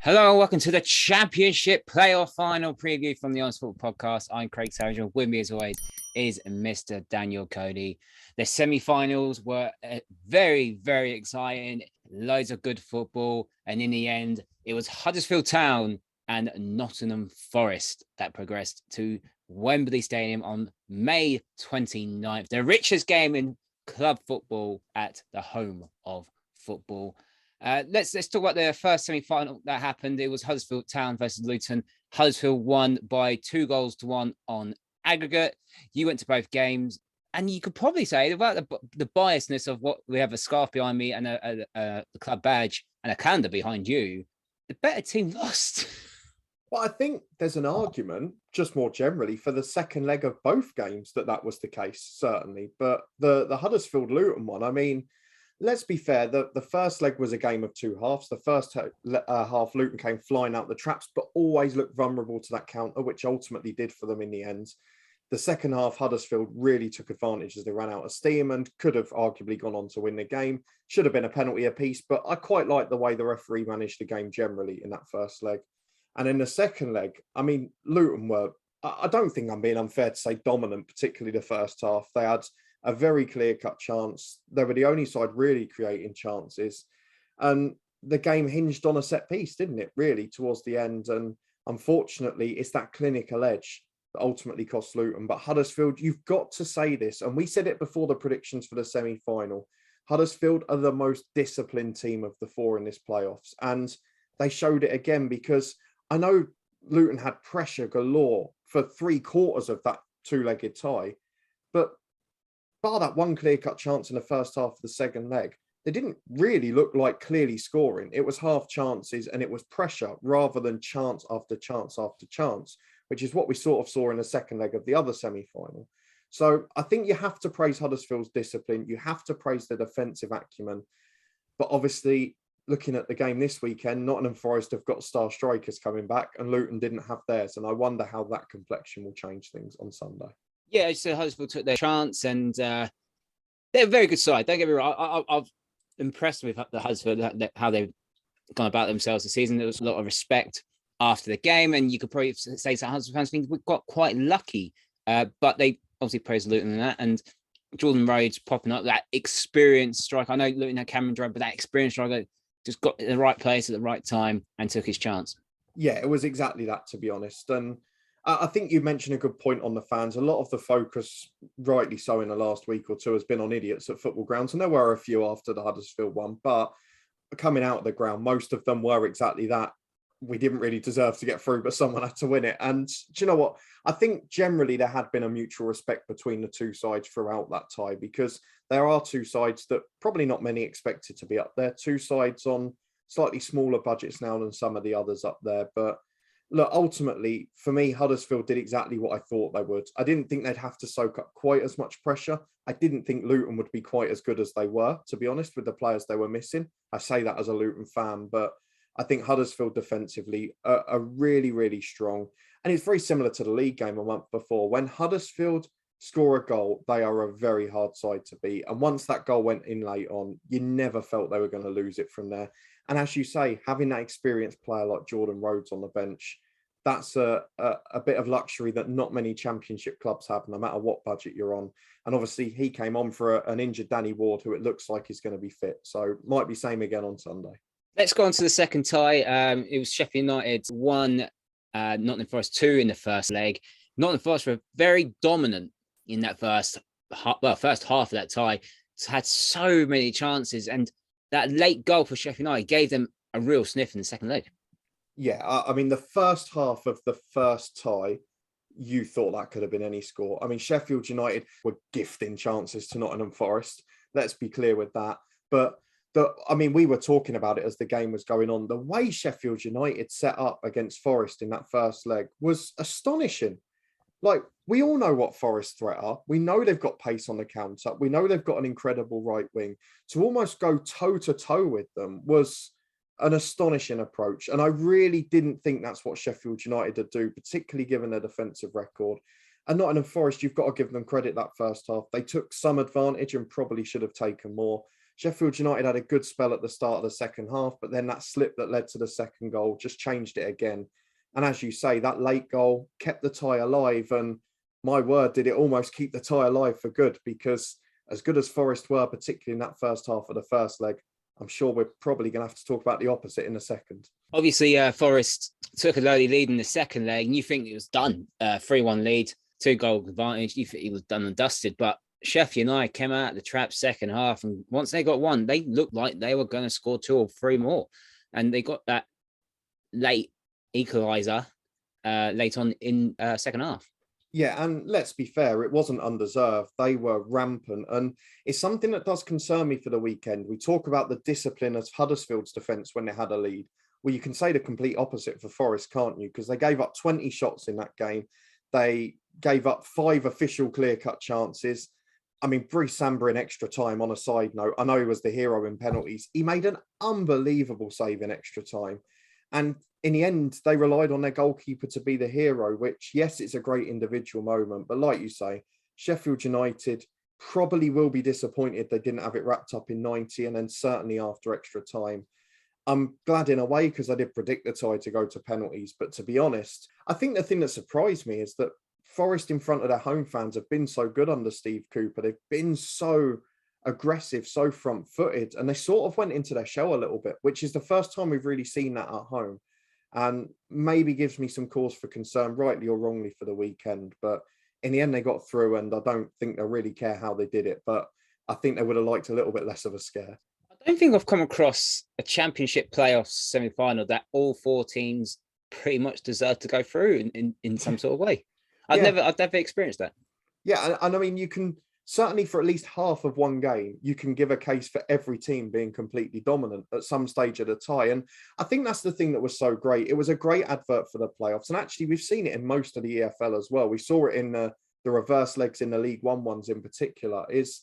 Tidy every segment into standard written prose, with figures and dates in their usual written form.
Hello and welcome to the Championship Playoff Final preview from the Honest Football Podcast. I'm Craig Savage. With me, as always, is Mr. Daniel Cody. The semi-finals were very, very exciting. Loads of good football. And in the end, it was Huddersfield Town and Nottingham Forest that progressed to Wembley Stadium on May 29th. The richest game in club football at the home of football. Let's talk about the first semi-final that happened. It was Huddersfield Town versus Luton. Huddersfield won by 2-1 on aggregate. You went to both games, and you could probably say about the biasness of what we have a scarf behind me and a club badge and a calendar behind you. The better team lost. Well, I think there's an argument, just more generally, for the second leg of both games that was the case, certainly. But the Huddersfield-Luton one, I mean, let's be fair, the first leg was a game of two halves. The first half, Luton came flying out the traps, but always looked vulnerable to that counter, which ultimately did for them in the end. The second half, Huddersfield really took advantage as they ran out of steam and could have arguably gone on to win the game. Should have been a penalty apiece, but I quite like the way the referee managed the game generally in that first leg. And in the second leg, I mean, Luton were, I don't think I'm being unfair to say dominant, particularly the first half. They had a very clear-cut chance. They were the only side really creating chances. And the game hinged on a set piece, didn't it, really, towards the end? And unfortunately, it's that clinical edge that ultimately cost Luton. But Huddersfield, you've got to say this, and we said it before the predictions for the semi-final. Huddersfield are the most disciplined team of the four in this playoffs. And they showed it again because I know Luton had pressure galore for 3/4 of that two-legged tie, but bar that one clear-cut chance in the first half of the second leg, they didn't really look like clearly scoring. It was half chances and it was pressure rather than chance after chance after chance, which is what we sort of saw in the second leg of the other semi-final. So I think you have to praise Huddersfield's discipline. You have to praise the defensive acumen. But obviously, looking at the game this weekend, Nottingham Forest have got star strikers coming back and Luton didn't have theirs. And I wonder how that complexion will change things on Sunday. Yeah, so Huddersfield took their chance and they're a very good side. Don't get me wrong. I'm impressed with the Huddersfield, how they've gone about themselves this season. There was a lot of respect after the game, and you could probably say that Huddersfield fans think we got quite lucky. But they obviously praised Luton in that, and Jordan Rhodes popping up, that experienced striker. I know Luton had Cameron Drake, but that experienced striker just got in the right place at the right time and took his chance. Yeah, it was exactly that, to be honest. And I think you mentioned a good point on the fans. A lot of the focus, rightly so, in the last week or two has been on idiots at football grounds. And there were a few after the Huddersfield one, but coming out of the ground, most of them were exactly that. We didn't really deserve to get through, but someone had to win it. And do you know what? I think generally there had been a mutual respect between the two sides throughout that tie, because there are two sides that probably not many expected to be up there. Two sides on slightly smaller budgets now than some of the others up there. But look, ultimately, for me, Huddersfield did exactly what I thought they would. I didn't think they'd have to soak up quite as much pressure. I didn't think Luton would be quite as good as they were, to be honest, with the players they were missing. I say that as a Luton fan, but I think Huddersfield defensively are really, really strong. And it's very similar to the league game a month before. When Huddersfield score a goal, they are a very hard side to beat. And once that goal went in late on, you never felt they were going to lose it from there. And as you say, having that experienced player like Jordan Rhodes on the bench, that's a bit of luxury that not many championship clubs have, no matter what budget you're on. And obviously, he came on for an injured Danny Ward, who it looks like is going to be fit. So might be same again on Sunday. Let's go on to the second tie. It was Sheffield United 1, Nottingham Forest 2 in the first leg. Nottingham Forest were very dominant in that first half of that tie. Had so many chances, and that late goal for Sheffield United gave them a real sniff in the second leg. Yeah, I mean, the first half of the first tie, you thought that could have been any score. I mean, Sheffield United were gifting chances to Nottingham Forest. Let's be clear with that. But we were talking about it as the game was going on. The way Sheffield United set up against Forest in that first leg was astonishing. Like, we all know what Forest threat are. We know they've got pace on the counter. We know they've got an incredible right wing. To almost go toe-to-toe with them was an astonishing approach. And I really didn't think that's what Sheffield United would do, particularly given their defensive record. And Nottingham Forest, you've got to give them credit that first half. They took some advantage and probably should have taken more. Sheffield United had a good spell at the start of the second half, but then that slip that led to the second goal just changed it again. And as you say, that late goal kept the tie alive. And my word, did it almost keep the tie alive for good, because as good as Forest were, particularly in that first half of the first leg, I'm sure we're probably going to have to talk about the opposite in a second. Obviously, Forest took a early lead in the second leg, and you think it was done. 3-1 lead, 2-goal advantage. You think he was done and dusted. But Sheffield United came out of the trap second half, and once they got one, they looked like they were going to score 2 or 3 more. And they got that late equaliser late on in second half. Yeah, and let's be fair, it wasn't undeserved. They were rampant. And it's something that does concern me for the weekend. We talk about the discipline of Huddersfield's defence when they had a lead. Well, you can say the complete opposite for Forest, can't you? Because they gave up 20 shots in that game. They gave up 5 official clear-cut chances. I mean, Brice Samba in extra time, on a side note, I know he was the hero in penalties. He made an unbelievable save in extra time. And in the end, they relied on their goalkeeper to be the hero, which, yes, it's a great individual moment. But like you say, Sheffield United probably will be disappointed they didn't have it wrapped up in 90, and then certainly after extra time. I'm glad in a way, because I did predict the tie to go to penalties. But to be honest, I think the thing that surprised me is that Forest in front of their home fans have been so good under Steve Cooper. They've been so aggressive, so front-footed, and they sort of went into their shell a little bit, which is the first time we've really seen that at home, and maybe gives me some cause for concern, rightly or wrongly, for the weekend. But in the end, they got through, and I don't think they really care how they did it, but I think they would have liked a little bit less of a scare. I don't think I've come across a championship playoffs semi-final that all 4 teams pretty much deserve to go through in some sort of way. I've never experienced that. Yeah, and I mean, you can certainly, for at least half of one game, you can give a case for every team being completely dominant at some stage of the tie. And I think that's the thing that was so great. It was a great advert for the playoffs. And actually, we've seen it in most of the EFL as well. We saw it in the reverse legs in the League One ones in particular. Is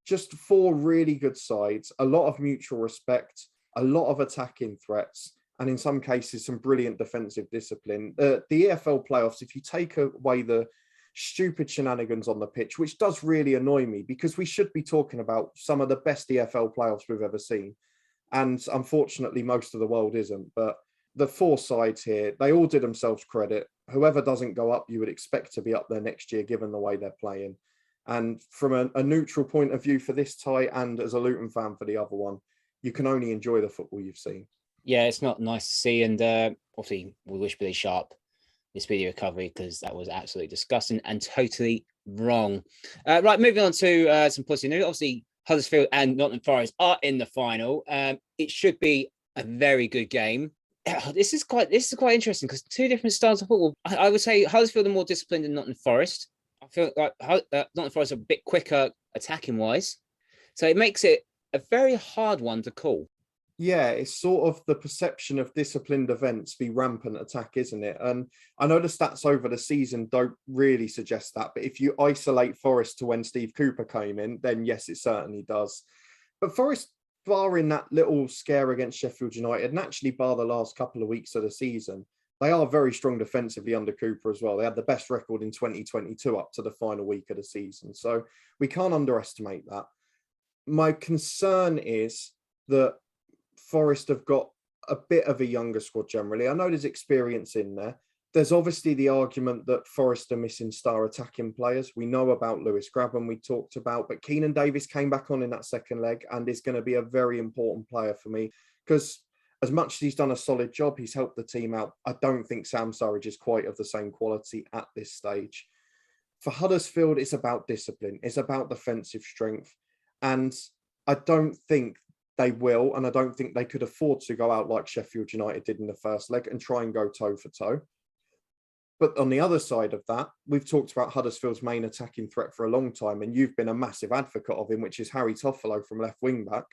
just 4 really good sides, a lot of mutual respect, a lot of attacking threats, and in some cases, some brilliant defensive discipline. The EFL playoffs, if you take away the stupid shenanigans on the pitch, which does really annoy me, because we should be talking about some of the best EFL playoffs we've ever seen. And unfortunately, most of the world isn't. But the 4 sides here, they all did themselves credit. Whoever doesn't go up, you would expect to be up there next year, given the way they're playing. And from a neutral point of view for this tie, and as a Luton fan for the other one, you can only enjoy the football you've seen. Yeah, it's not nice to see. And obviously, we wish Billy Sharp the speedy recovery, because that was absolutely disgusting and totally wrong. Right, moving on to some positive news. Obviously, Huddersfield and Nottingham Forest are in the final. It should be a very good game. This is quite interesting, because 2 different styles of football. I would say Huddersfield are more disciplined than Nottingham Forest. I feel like Nottingham Forest are a bit quicker attacking wise, so it makes it a very hard one to call. Yeah, it's sort of the perception of disciplined events be rampant attack, isn't it? And I know the stats over the season don't really suggest that, but if you isolate Forest to when Steve Cooper came in, then yes, it certainly does. But Forest, barring that little scare against Sheffield United, and actually bar the last couple of weeks of the season, they are very strong defensively under Cooper as well. They had the best record in 2022 up to the final week of the season. So we can't underestimate that. My concern is that Forest have got a bit of a younger squad generally. I know there's experience in there. There's obviously the argument that Forest are missing star attacking players. We know about Lewis Grabban, we talked about, but Keenan Davis came back on in that second leg and is going to be a very important player for me, because as much as he's done a solid job, he's helped the team out. I don't think Sam Surridge is quite of the same quality at this stage. For Huddersfield, it's about discipline. It's about defensive strength. And I don't think they will, and I don't think they could afford to go out like Sheffield United did in the first leg and try and go toe for toe. But on the other side of that, we've talked about Huddersfield's main attacking threat for a long time, and you've been a massive advocate of him, which is Harry Toffolo from left wing back.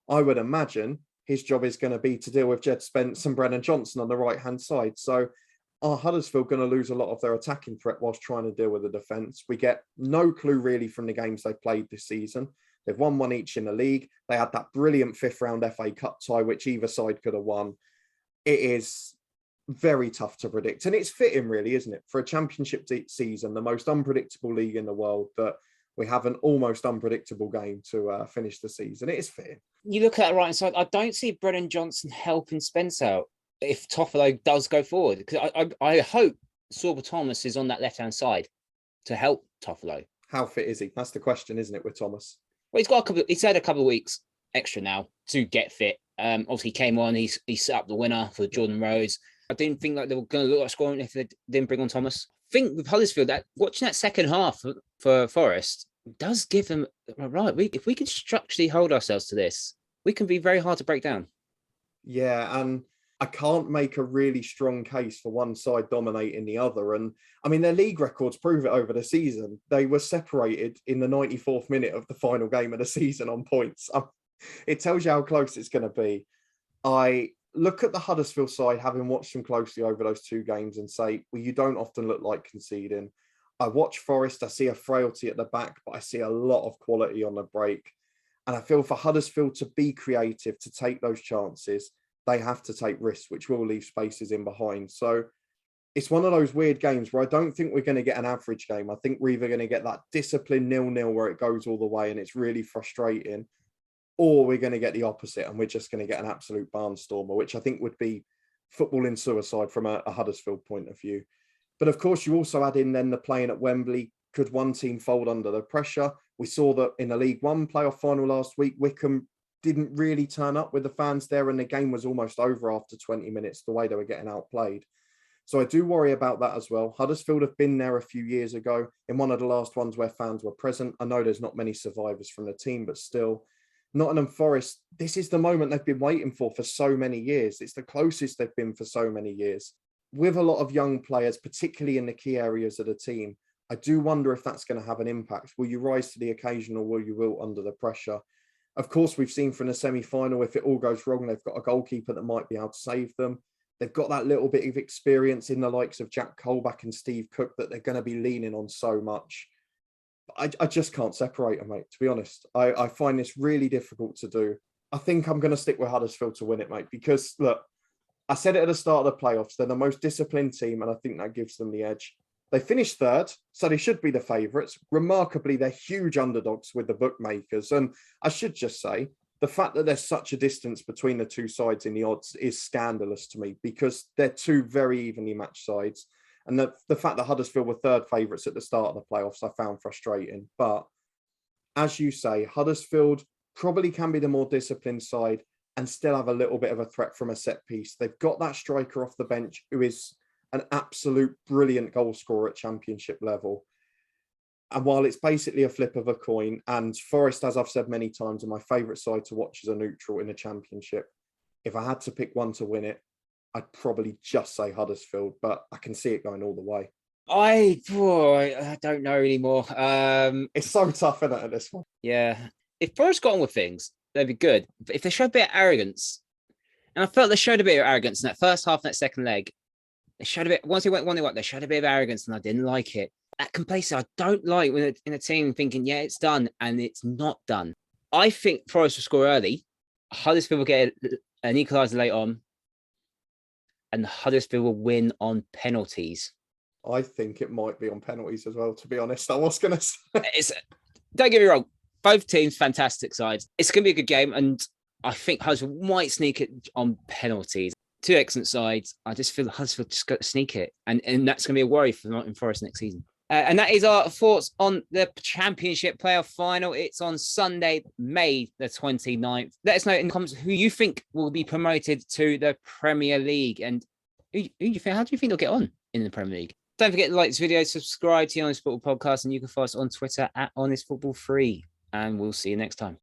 I would imagine his job is going to be to deal with Jed Spence and Brennan Johnson on the right-hand side. So are Huddersfield going to lose a lot of their attacking threat whilst trying to deal with the defence? We get no clue really from the games they played this season. They've won 1 each in the league. They had that brilliant 5th round FA Cup tie, which either side could have won. It is very tough to predict. And it's fitting, really, isn't it? For a championship season, the most unpredictable league in the world, that we have an almost unpredictable game to finish the season. It is fair. You look at that right hand side, I don't see Brennan Johnson helping Spence out if Toffolo does go forward. Because I hope Sorba Thomas is on that left-hand side to help Toffolo. How fit is he? That's the question, isn't it, with Thomas? Well, he's had a couple of weeks extra now to get fit. Obviously, he came on, he set up the winner for Jordan Rhodes. I didn't think like they were going to look like scoring if they didn't bring on Thomas. I think with Huddersfield, that watching that second half for Forest does give them right. If we can structurally hold ourselves to this, we can be very hard to break down. Yeah, and I can't make a really strong case for one side dominating the other. And I mean, their league records prove it over the season. They were separated in the 94th minute of the final game of the season on points. It tells you how close it's going to be. I look at the Huddersfield side, having watched them closely over those two games, and say, well, you don't often look like conceding. I watch Forest, I see a frailty at the back, but I see a lot of quality on the break. And I feel for Huddersfield to be creative, to take those chances, they have to take risks, which will leave spaces in behind. So it's one of those weird games where I don't think we're going to get an average game. I think we're either going to get that disciplined 0-0 where it goes all the way and it's really frustrating, or we're going to get the opposite and we're just going to get an absolute barnstormer, which I think would be footballing suicide from a Huddersfield point of view. But of course, you also add in then the playing at Wembley. Could one team fold under the pressure? We saw that in the League One playoff final last week, Wickham didn't really turn up with the fans there, and the game was almost over after 20 minutes, the way they were getting outplayed. So I do worry about that as well. Huddersfield have been there a few years ago in one of the last ones where fans were present. I know there's not many survivors from the team, but still, Nottingham Forest, this is the moment they've been waiting for so many years. It's the closest they've been for so many years. With a lot of young players, particularly in the key areas of the team, I do wonder if that's going to have an impact. Will you rise to the occasion, or will you wilt under the pressure? Of course, we've seen from the semi-final, if it all goes wrong, they've got a goalkeeper that might be able to save them. They've got that little bit of experience in the likes of Jack Colback and Steve Cook that they're going to be leaning on so much. I just can't separate them, mate, to be honest. I find this really difficult to do. I think I'm going to stick with Huddersfield to win it, mate, because, look, I said it at the start of the playoffs, they're the most disciplined team, and I think that gives them the edge. They finished third, so they should be the favourites. Remarkably, they're huge underdogs with the bookmakers. And I should just say, the fact that there's such a distance between the two sides in the odds is scandalous to me, because they're two very evenly matched sides. And the fact that Huddersfield were third favourites at the start of the playoffs, I found frustrating. But as you say, Huddersfield probably can be the more disciplined side and still have a little bit of a threat from a set piece. They've got that striker off the bench who is an absolute brilliant goal scorer at Championship level. And while it's basically a flip of a coin, and Forest, as I've said many times, are my favourite side to watch as a neutral in the Championship, if I had to pick one to win it, I'd probably just say Huddersfield, but I can see it going all the way. I don't know anymore. It's so tough, isn't it, at this one? Yeah. If Forest got on with things, they'd be good. But if they showed a bit of arrogance, and I felt they showed a bit of arrogance in that first half, that second leg, they showed a bit, once they went 1-0 up, they showed a bit of arrogance, and I didn't like it. That complacency, I don't like when in a team thinking, yeah, it's done, and it's not done. I think Forest will score early. Huddersfield will get an equaliser late on, and Huddersfield will win on penalties. I think it might be on penalties as well, to be honest. I was going to say. Don't get me wrong. Both teams, fantastic sides. It's going to be a good game, and I think Huddersfield might sneak it on penalties. Two excellent sides. I just feel Huddersfield just got to sneak it, and that's going to be a worry for Nottingham Forest next season. And that is our thoughts on the Championship playoff final. It's on Sunday, May the 29th. Let us know in the comments who you think will be promoted to the Premier League, and how do you think they'll get on in the Premier League? Don't forget to like this video, subscribe to the Honest Football Podcast, and you can follow us on Twitter at HonestFootball3. And we'll see you next time.